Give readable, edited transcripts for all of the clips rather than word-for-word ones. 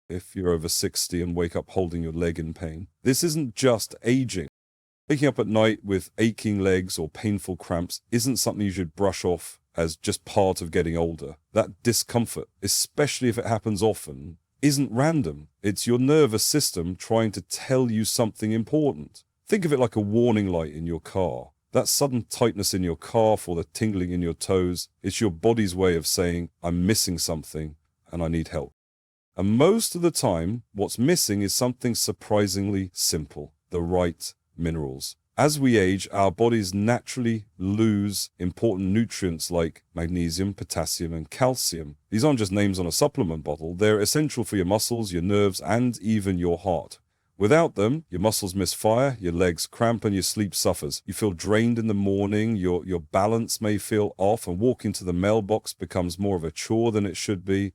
if you're over 60 and wake up holding your leg in pain. This isn't just aging. Waking up at night with aching legs or painful cramps isn't something you should brush off as just part of getting older. That discomfort, especially if it happens often, isn't random. It's your nervous system trying to tell you something important. Think of it like a warning light in your car. That sudden tightness in your calf or the tingling in your toes, it's your body's way of saying, I'm missing something and I need help. And most of the time, what's missing is something surprisingly simple: the right minerals. As we age, our bodies naturally lose important nutrients like magnesium, potassium, and calcium. These aren't just names on a supplement bottle. They're essential for your muscles, your nerves, and even your heart. Without them, your muscles misfire, your legs cramp, and your sleep suffers. You feel drained in the morning, your balance may feel off, and walking to the mailbox becomes more of a chore than it should be.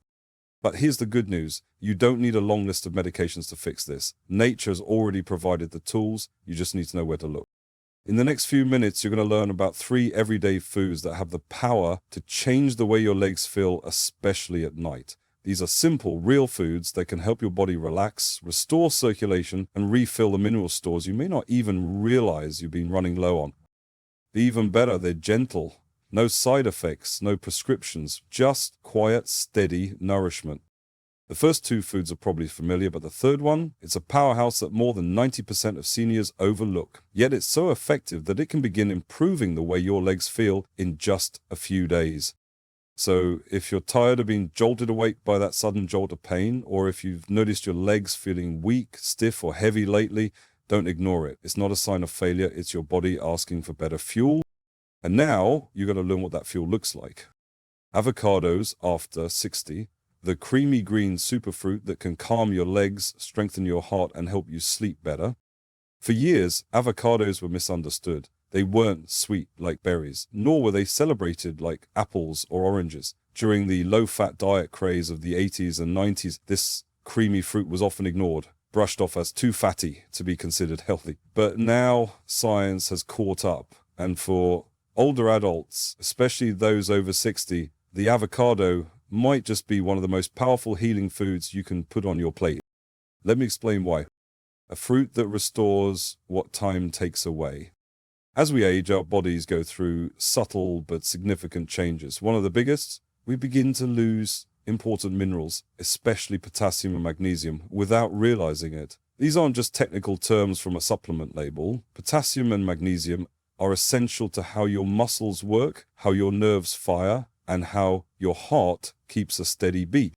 But here's the good news. You don't need a long list of medications to fix this. Nature has already provided the tools. You just need to know where to look. In the next few minutes, you're going to learn about 3 everyday foods that have the power to change the way your legs feel, especially at night. These are simple, real foods that can help your body relax, restore circulation, and refill the mineral stores you may not even realize you've been running low on. Even better, they're gentle. No side effects, no prescriptions, just quiet, steady nourishment. The first 2 foods are probably familiar, but the third one, it's a powerhouse that more than 90% of seniors overlook. Yet it's so effective that it can begin improving the way your legs feel in just a few days. So if you're tired of being jolted awake by that sudden jolt of pain, or if you've noticed your legs feeling weak, stiff, or heavy lately, don't ignore it. It's not a sign of failure. It's your body asking for better fuel. And now you've got to learn what that fuel looks like. Avocados after 60, the creamy green superfruit that can calm your legs, strengthen your heart, and help you sleep better. For years, avocados were misunderstood. They weren't sweet like berries, nor were they celebrated like apples or oranges. During the low-fat diet craze of the 80s and 90s, this creamy fruit was often ignored, brushed off as too fatty to be considered healthy. But now science has caught up, and for older adults, especially those over 60, the avocado might just be one of the most powerful healing foods you can put on your plate. Let me explain why. A fruit that restores what time takes away. As we age, our bodies go through subtle but significant changes. One of the biggest, we begin to lose important minerals, especially potassium and magnesium, without realizing it. These aren't just technical terms from a supplement label. Potassium and magnesium are essential to how your muscles work, how your nerves fire, and how your heart keeps a steady beat.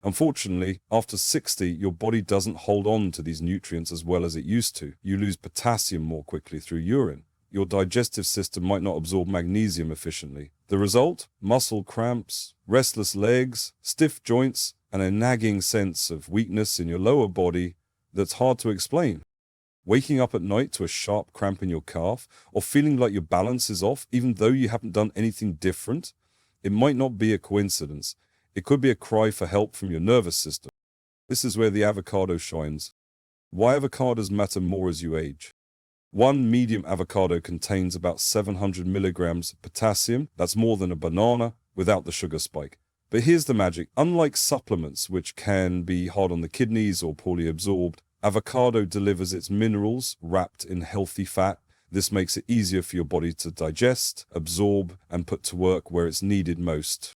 Unfortunately, after 60, your body doesn't hold on to these nutrients as well as it used to. You lose potassium more quickly through urine. Your digestive system might not absorb magnesium efficiently. The result? Muscle cramps, restless legs, stiff joints, and a nagging sense of weakness in your lower body that's hard to explain. Waking up at night to a sharp cramp in your calf, or feeling like your balance is off even though you haven't done anything different, it might not be a coincidence. It could be a cry for help from your nervous system. This is where the avocado shines. Why avocados matter more as you age. One medium avocado contains about 700 milligrams of potassium. That's more than a banana without the sugar spike. But here's the magic. Unlike supplements, which can be hard on the kidneys or poorly absorbed, avocado delivers its minerals wrapped in healthy fat. This makes it easier for your body to digest, absorb, and put to work where it's needed most.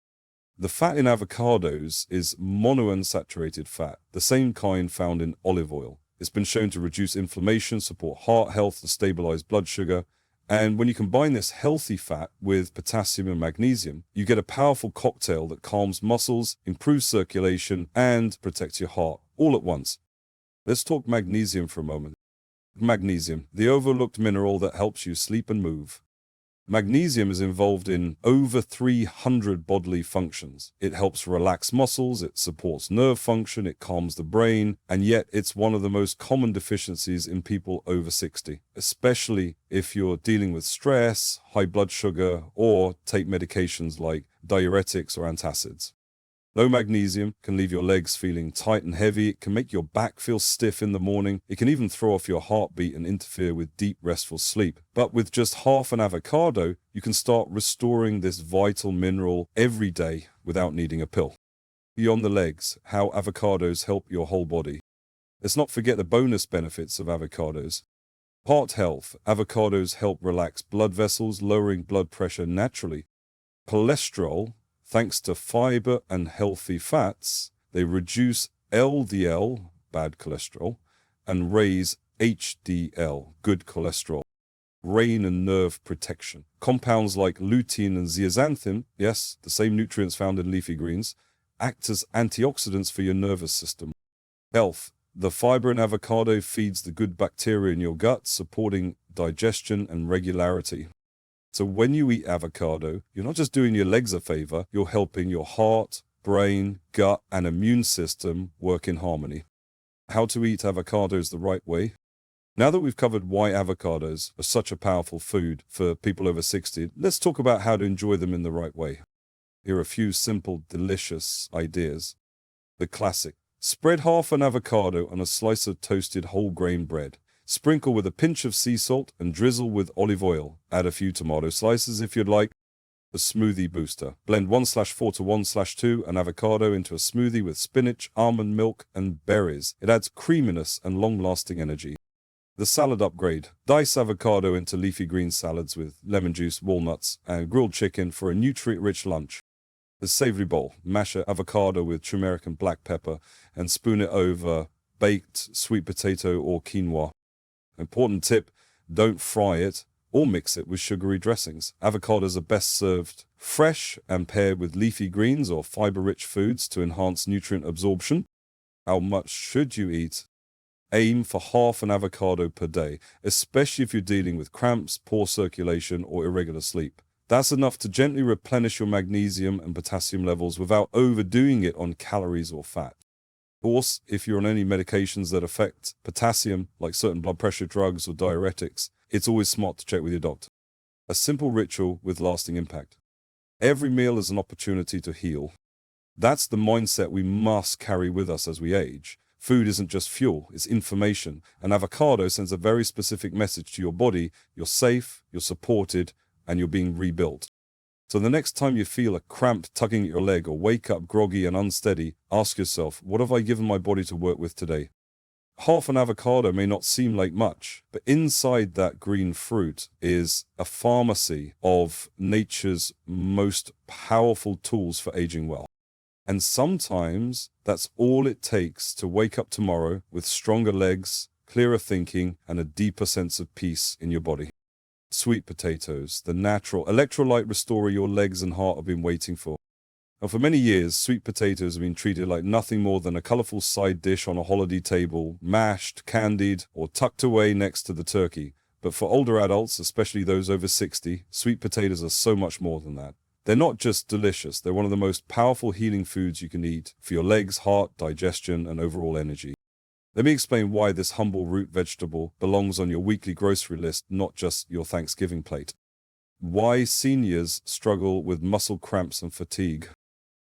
The fat in avocados is monounsaturated fat, the same kind found in olive oil. It's been shown to reduce inflammation, support heart health, and stabilize blood sugar. And when you combine this healthy fat with potassium and magnesium, you get a powerful cocktail that calms muscles, improves circulation, and protects your heart all at once. Let's talk magnesium for a moment. Magnesium, the overlooked mineral that helps you sleep and move. Magnesium is involved in over 300 bodily functions. It helps relax muscles, it supports nerve function, it calms the brain, and yet it's one of the most common deficiencies in people over 60, especially if you're dealing with stress, high blood sugar, or take medications like diuretics or antacids. Low magnesium can leave your legs feeling tight and heavy. It can make your back feel stiff in the morning. It can even throw off your heartbeat and interfere with deep, restful sleep. But with just half an avocado, you can start restoring this vital mineral every day without needing a pill. Beyond the legs, how avocados help your whole body. Let's not forget the bonus benefits of avocados. Heart health. Avocados help relax blood vessels, lowering blood pressure naturally. Cholesterol, thanks to fiber and healthy fats, they reduce LDL, bad cholesterol, and raise HDL, good cholesterol. Brain and nerve protection. Compounds like lutein and zeaxanthin, yes, the same nutrients found in leafy greens, act as antioxidants for your nervous system. Health. The fiber in avocado feeds the good bacteria in your gut, supporting digestion and regularity. So when you eat avocado, you're not just doing your legs a favor, you're helping your heart, brain, gut, and immune system work in harmony. How to eat avocados the right way. Now that we've covered why avocados are such a powerful food for people over 60, let's talk about how to enjoy them in the right way. Here are a few simple, delicious ideas. The classic. Spread half an avocado on a slice of toasted whole grain bread. Sprinkle with a pinch of sea salt and drizzle with olive oil. Add a few tomato slices if you'd like. A smoothie booster. Blend 1/4 to 1/2 an avocado into a smoothie with spinach, almond milk, and berries. It adds creaminess and long-lasting energy. The salad upgrade. Dice avocado into leafy green salads with lemon juice, walnuts, and grilled chicken for a nutrient-rich lunch. The savory bowl. Mash an avocado with turmeric and black pepper and spoon it over baked sweet potato or quinoa. Important tip, don't fry it or mix it with sugary dressings. Avocados are best served fresh and paired with leafy greens or fiber-rich foods to enhance nutrient absorption. How much should you eat? Aim for half an avocado per day, especially if you're dealing with cramps, poor circulation, or irregular sleep. That's enough to gently replenish your magnesium and potassium levels without overdoing it on calories or fat. Of course, if you're on any medications that affect potassium, like certain blood pressure drugs or diuretics, it's always smart to check with your doctor. A simple ritual with lasting impact. Every meal is an opportunity to heal. That's the mindset we must carry with us as we age. Food isn't just fuel, it's information. An avocado sends a very specific message to your body. You're safe, you're supported, and you're being rebuilt. So the next time you feel a cramp tugging at your leg or wake up groggy and unsteady, ask yourself, what have I given my body to work with today? Half an avocado may not seem like much, but inside that green fruit is a pharmacy of nature's most powerful tools for aging well. And sometimes that's all it takes to wake up tomorrow with stronger legs, clearer thinking, and a deeper sense of peace in your body. Sweet potatoes, the natural electrolyte restorer your legs and heart have been waiting for. Now, for many years, sweet potatoes have been treated like nothing more than a colorful side dish on a holiday table, mashed, candied, or tucked away next to the turkey. But for older adults, especially those over 60, sweet potatoes are so much more than that. They're not just delicious, they're one of the most powerful healing foods you can eat for your legs, heart, digestion, and overall energy. Let me explain why this humble root vegetable belongs on your weekly grocery list, not just your Thanksgiving plate. Why seniors struggle with muscle cramps and fatigue.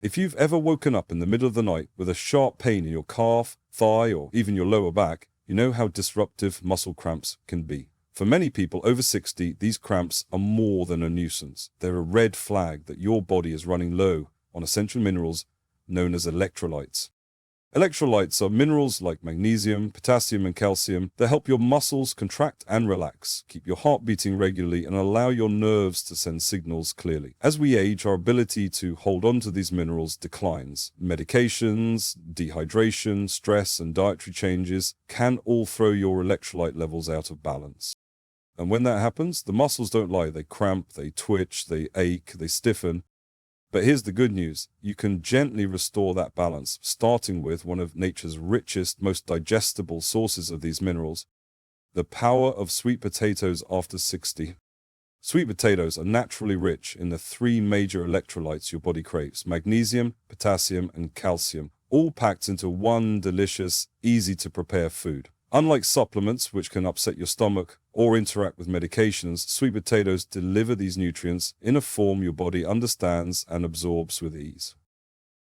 If you've ever woken up in the middle of the night with a sharp pain in your calf, thigh, or even your lower back, you know how disruptive muscle cramps can be. For many people over 60, these cramps are more than a nuisance. They're a red flag that your body is running low on essential minerals known as electrolytes. Electrolytes are minerals like magnesium, potassium, and calcium that help your muscles contract and relax, keep your heart beating regularly, and allow your nerves to send signals clearly. As we age, our ability to hold on to these minerals declines. Medications, dehydration, stress, and dietary changes can all throw your electrolyte levels out of balance. And when that happens, the muscles don't lie. They cramp, they twitch, they ache, they stiffen. But here's the good news. You can gently restore that balance, starting with one of nature's richest, most digestible sources of these minerals, the power of sweet potatoes after 60. Sweet potatoes are naturally rich in the three major electrolytes your body craves: magnesium, potassium, and calcium, all packed into one delicious, easy-to-prepare food. Unlike supplements, which can upset your stomach or interact with medications, sweet potatoes deliver these nutrients in a form your body understands and absorbs with ease.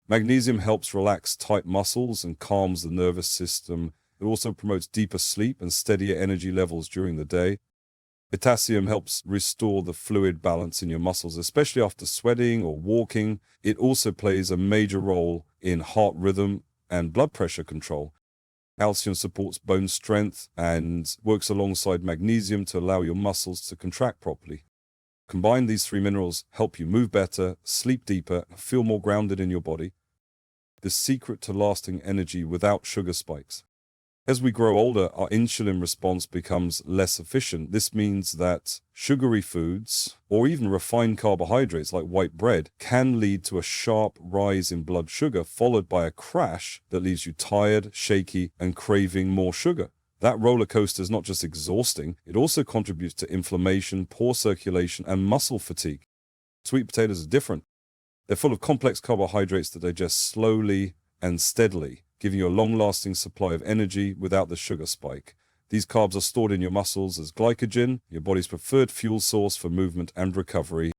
Magnesium helps relax tight muscles and calms the nervous system. It also promotes deeper sleep and steadier energy levels during the day. Potassium helps restore the fluid balance in your muscles, especially after sweating or walking. It also plays a major role in heart rhythm and blood pressure control. Calcium supports bone strength and works alongside magnesium to allow your muscles to contract properly. Combine these three minerals help you move better, sleep deeper, and feel more grounded in your body. The secret to lasting energy without sugar spikes. As we grow older, our insulin response becomes less efficient. This means that sugary foods, or even refined carbohydrates like white bread, can lead to a sharp rise in blood sugar, followed by a crash that leaves you tired, shaky, and craving more sugar. That roller coaster is not just exhausting, it also contributes to inflammation, poor circulation, and muscle fatigue. Sweet potatoes are different. They're full of complex carbohydrates that digest slowly and steadily, giving you a long-lasting supply of energy without the sugar spike. These carbs are stored in your muscles as glycogen, your body's preferred fuel source for movement and recovery.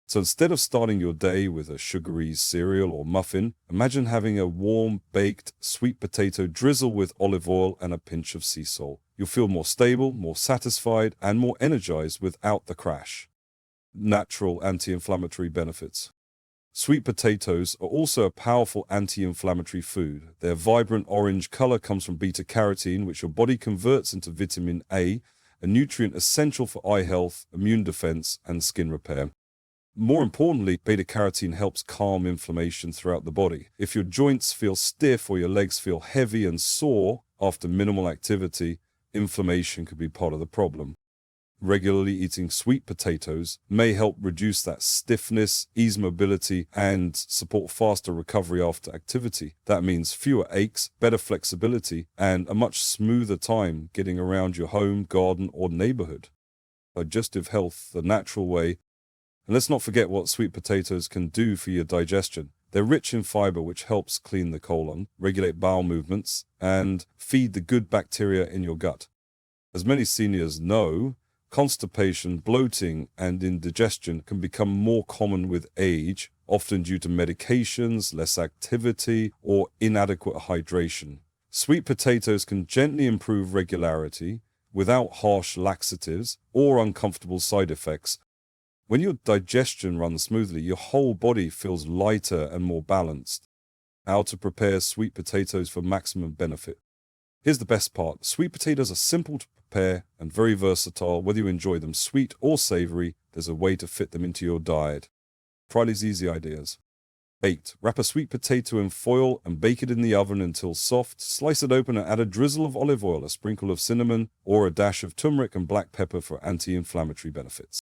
So instead of starting your day with a sugary cereal or muffin, imagine having a warm, baked, sweet potato drizzle with olive oil and a pinch of sea salt. You'll feel more stable, more satisfied, and more energized without the crash. Natural anti-inflammatory benefits. Sweet potatoes are also a powerful anti-inflammatory food. Their vibrant orange color comes from beta-carotene, which your body converts into vitamin A, a nutrient essential for eye health, immune defense, and skin repair. More importantly, beta-carotene helps calm inflammation throughout the body. If your joints feel stiff or your legs feel heavy and sore after minimal activity, inflammation could be part of the problem. Regularly eating sweet potatoes may help reduce that stiffness, ease mobility, and support faster recovery after activity. That means fewer aches, better flexibility, and a much smoother time getting around your home, garden, or neighborhood. Digestive health the natural way. And let's not forget what sweet potatoes can do for your digestion. They're rich in fiber, which helps clean the colon, regulate bowel movements, and feed the good bacteria in your gut. As many seniors know, constipation, bloating, and indigestion can become more common with age, often due to medications, less activity, or inadequate hydration. Sweet potatoes can gently improve regularity without harsh laxatives or uncomfortable side effects. When your digestion runs smoothly, your whole body feels lighter and more balanced. How to prepare sweet potatoes for maximum benefit. Here's the best part. Sweet potatoes are simple to prepare and very versatile. Whether you enjoy them sweet or savory, there's a way to fit them into your diet. Try these easy ideas. Baked. Wrap a sweet potato in foil and bake it in the oven until soft. Slice it open and add a drizzle of olive oil, a sprinkle of cinnamon, or a dash of turmeric and black pepper for anti-inflammatory benefits.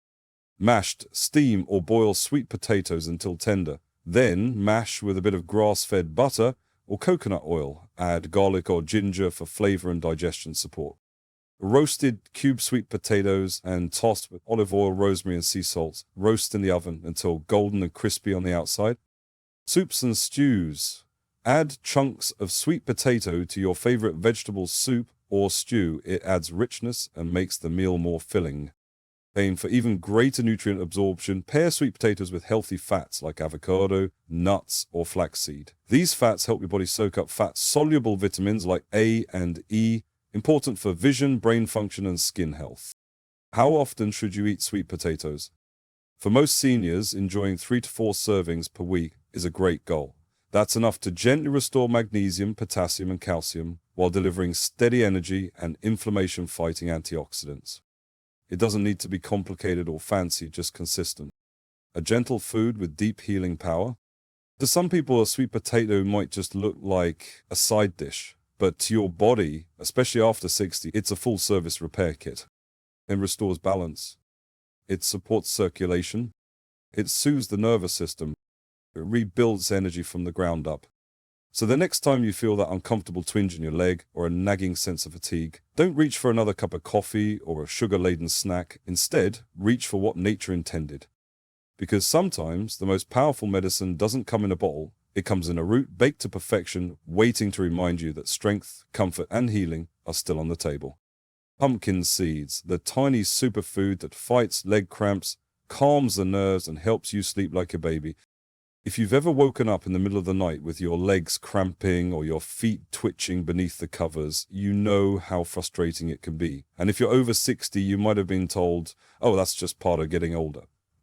Mashed, steam, or boil sweet potatoes until tender. Then mash with a bit of grass-fed butter or coconut oil. Add garlic or ginger for flavor and digestion support. Roasted cube sweet potatoes and tossed with olive oil, rosemary, and sea salt. Roast in the oven until golden and crispy on the outside. Soups and stews. Add chunks of sweet potato to your favorite vegetable soup or stew. It adds richness and makes the meal more filling. Aim for even greater nutrient absorption. Pair sweet potatoes with healthy fats like avocado, nuts, or flaxseed. These fats help your body soak up fat-soluble vitamins like A and E, important for vision, brain function, and skin health. How often should you eat sweet potatoes? For most seniors, enjoying 3 to 4 servings per week is a great goal. That's enough to gently restore magnesium, potassium, and calcium while delivering steady energy and inflammation-fighting antioxidants. It doesn't need to be complicated or fancy, just consistent. A gentle food with deep healing power. To some people, a sweet potato might just look like a side dish, but to your body, especially after 60, it's a full-service repair kit. It restores balance. It supports circulation. It soothes the nervous system. It rebuilds energy from the ground up. So the next time you feel that uncomfortable twinge in your leg or a nagging sense of fatigue, don't reach for another cup of coffee or a sugar-laden snack. Instead, reach for what nature intended. Because sometimes the most powerful medicine doesn't come in a bottle, it comes in a root baked to perfection, waiting to remind you that strength, comfort, and healing are still on the table. Pumpkin seeds, the tiny superfood that fights leg cramps, calms the nerves, and helps you sleep like a baby. If you've ever woken up in the middle of the night with your legs cramping or your feet twitching beneath the covers, you know how frustrating it can be. And if you're over 60, you might have been told, oh, that's just part of getting older.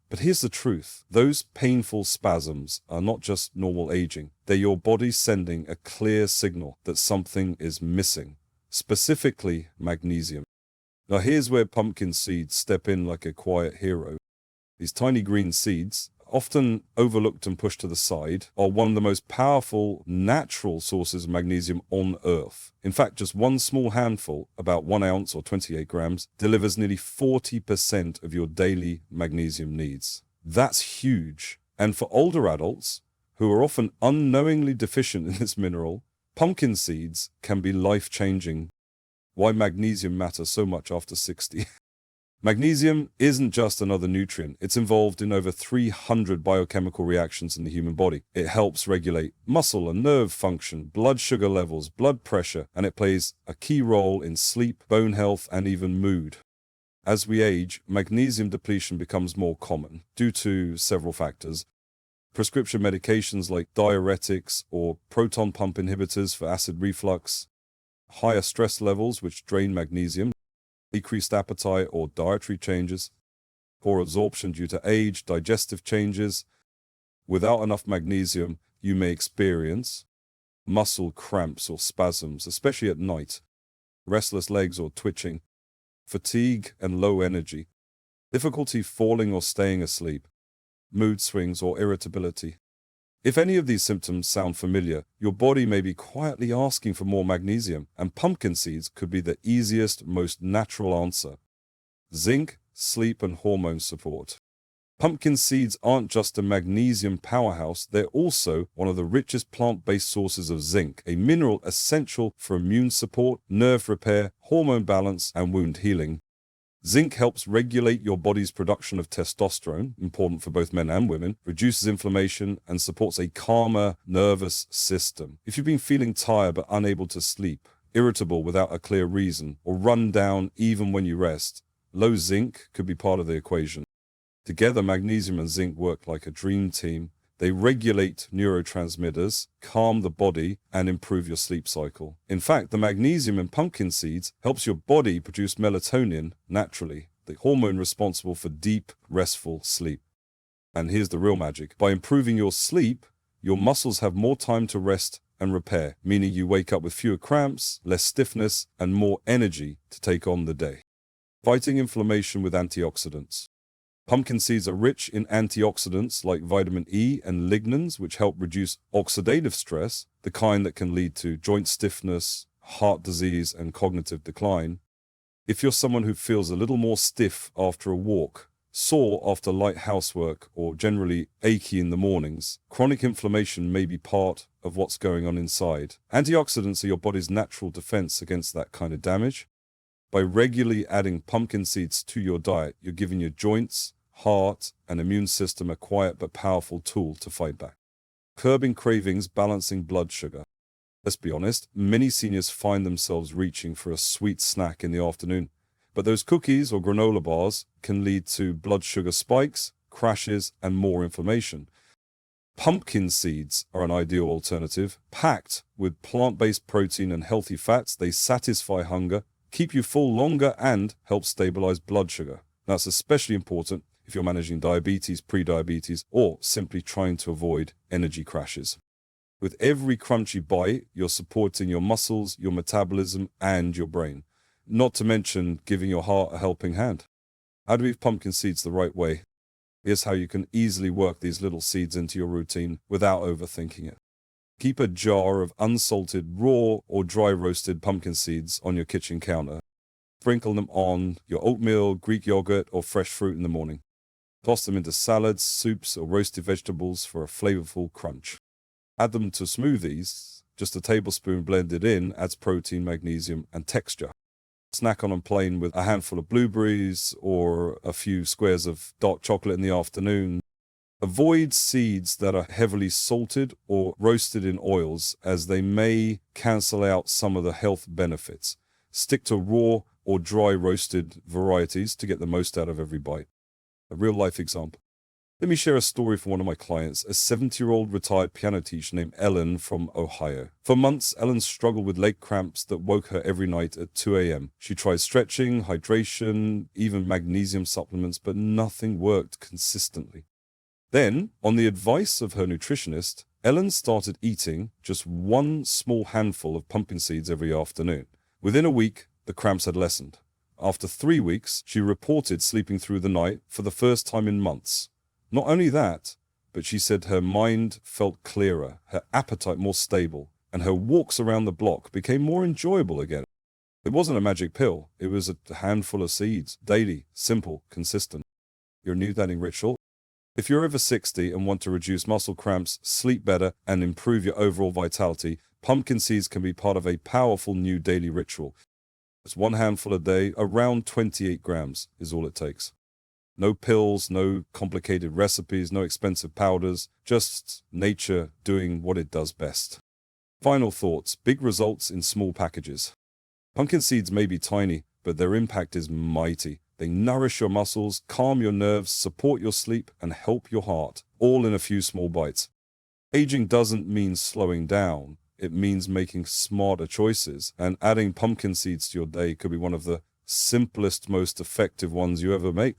But here's the truth. Those painful spasms are not just normal aging. They're your body sending a clear signal that something is missing, specifically magnesium. Now here's where pumpkin seeds step in like a quiet hero. These tiny green seeds, often overlooked and pushed to the side, are one of the most powerful natural sources of magnesium on Earth. In fact, just one small handful, about 1 ounce or 28 grams, delivers nearly 40% of your daily magnesium needs. That's huge. And for older adults, who are often unknowingly deficient in this mineral, pumpkin seeds can be life-changing. Why magnesium matters so much after 60. Magnesium isn't just another nutrient. It's involved in over 300 biochemical reactions in the human body. It helps regulate muscle and nerve function, blood sugar levels, blood pressure, and it plays a key role in sleep, bone health, and even mood. As we age, magnesium depletion becomes more common due to several factors. Prescription medications like diuretics or proton pump inhibitors for acid reflux, higher stress levels which drain magnesium, decreased appetite or dietary changes, poor absorption due to age, digestive changes. Without enough magnesium, you may experience muscle cramps or spasms, especially at night, restless legs or twitching, fatigue and low energy, difficulty falling or staying asleep, mood swings or irritability. If any of these symptoms sound familiar, your body may be quietly asking for more magnesium, and pumpkin seeds could be the easiest, most natural answer. Zinc, sleep, and hormone support. Pumpkin seeds aren't just a magnesium powerhouse, they're also one of the richest plant-based sources of zinc, a mineral essential for immune support, nerve repair, hormone balance, and wound healing. Zinc helps regulate your body's production of testosterone, important for both men and women, reduces inflammation, and supports a calmer nervous system. If you've been feeling tired but unable to sleep, irritable without a clear reason, or run down even when you rest, low zinc could be part of the equation. Together, magnesium and zinc work like a dream team. They regulate neurotransmitters, calm the body, and improve your sleep cycle. In fact, the magnesium in pumpkin seeds helps your body produce melatonin naturally, the hormone responsible for deep, restful sleep. And here's the real magic. By improving your sleep, your muscles have more time to rest and repair, meaning you wake up with fewer cramps, less stiffness, and more energy to take on the day. Fighting inflammation with antioxidants. Pumpkin seeds are rich in antioxidants like vitamin E and lignans, which help reduce oxidative stress, the kind that can lead to joint stiffness, heart disease, and cognitive decline. If you're someone who feels a little more stiff after a walk, sore after light housework, or generally achy in the mornings, chronic inflammation may be part of what's going on inside. Antioxidants are your body's natural defense against that kind of damage. By regularly adding pumpkin seeds to your diet, you're giving your joints, heart, and immune system a quiet but powerful tool to fight back. Curbing cravings, balancing blood sugar. Let's be honest, many seniors find themselves reaching for a sweet snack in the afternoon, but those cookies or granola bars can lead to blood sugar spikes, crashes, and more inflammation. Pumpkin seeds are an ideal alternative. Packed with plant-based protein and healthy fats, they satisfy hunger, keep you full longer, and help stabilize blood sugar. That's especially important if you're managing diabetes, pre-diabetes, or simply trying to avoid energy crashes. With every crunchy bite, you're supporting your muscles, your metabolism, and your brain. Not to mention giving your heart a helping hand. How do we have pumpkin seeds the right way? Here's how you can easily work these little seeds into your routine without overthinking it. Keep a jar of unsalted, raw, or dry roasted pumpkin seeds on your kitchen counter. Sprinkle them on your oatmeal, Greek yogurt, or fresh fruit in the morning. Toss them into salads, soups, or roasted vegetables for a flavorful crunch. Add them to smoothies. Just a tablespoon blended in adds protein, magnesium, and texture. Snack on them plain with a handful of blueberries or a few squares of dark chocolate in the afternoon. Avoid seeds that are heavily salted or roasted in oils, as they may cancel out some of the health benefits. Stick to raw or dry roasted varieties to get the most out of every bite. A real-life example. Let me share a story from one of my clients, a 70-year-old retired piano teacher named Ellen from Ohio. For months, Ellen struggled with leg cramps that woke her every night at 2 a.m. She tried stretching, hydration, even magnesium supplements, but nothing worked consistently. Then, on the advice of her nutritionist, Ellen started eating just one small handful of pumpkin seeds every afternoon. Within a week, the cramps had lessened. After 3 weeks, she reported sleeping through the night for the first time in months. Not only that, but she said her mind felt clearer, her appetite more stable, and her walks around the block became more enjoyable again. It wasn't a magic pill. It was a handful of seeds, daily, simple, consistent. Your new dating ritual. If you're over 60 and want to reduce muscle cramps, sleep better, and improve your overall vitality, pumpkin seeds can be part of a powerful new daily ritual. It's one handful a day, around 28 grams is all it takes. No pills, no complicated recipes, no expensive powders, just nature doing what it does best. Final thoughts, big results in small packages. Pumpkin seeds may be tiny, but their impact is mighty. They nourish your muscles, calm your nerves, support your sleep, and help your heart, all in a few small bites. Aging doesn't mean slowing down. It means making smarter choices, and adding pumpkin seeds to your day could be one of the simplest, most effective ones you ever make.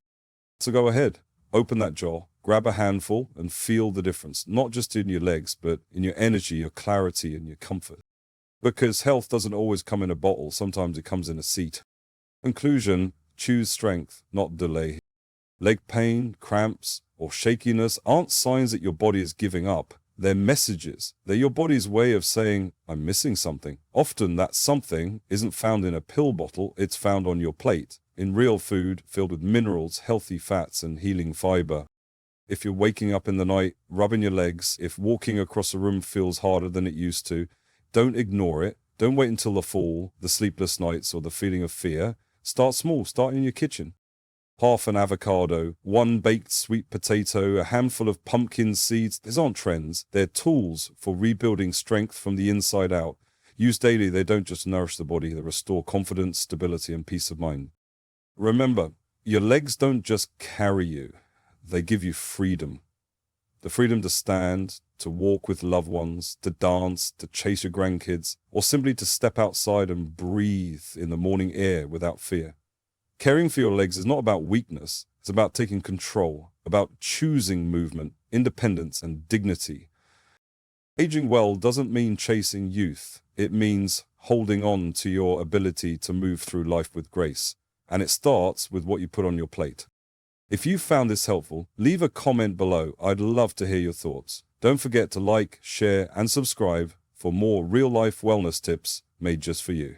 So go ahead, open that jar, grab a handful, and feel the difference, not just in your legs, but in your energy, your clarity, and your comfort. Because health doesn't always come in a bottle, sometimes it comes in a seat. Conclusion, choose strength, not delay. Leg pain, cramps, or shakiness aren't signs that your body is giving up. They're messages. They're your body's way of saying, I'm missing something. Often that something isn't found in a pill bottle, it's found on your plate, in real food filled with minerals, healthy fats, and healing fiber. If you're waking up in the night, rubbing your legs, if walking across a room feels harder than it used to, don't ignore it. Don't wait until the fall, the sleepless nights, or the feeling of fear. Start small, start in your kitchen. Half an avocado, one baked sweet potato, a handful of pumpkin seeds. These aren't trends. They're tools for rebuilding strength from the inside out. Used daily, they don't just nourish the body, they restore confidence, stability, and peace of mind. Remember, your legs don't just carry you. They give you freedom. The freedom to stand, to walk with loved ones, to dance, to chase your grandkids, or simply to step outside and breathe in the morning air without fear. Caring for your legs is not about weakness. It's about taking control, about choosing movement, independence, and dignity. Aging well doesn't mean chasing youth. It means holding on to your ability to move through life with grace. And it starts with what you put on your plate. If you found this helpful, leave a comment below. I'd love to hear your thoughts. Don't forget to like, share, and subscribe for more real-life wellness tips made just for you.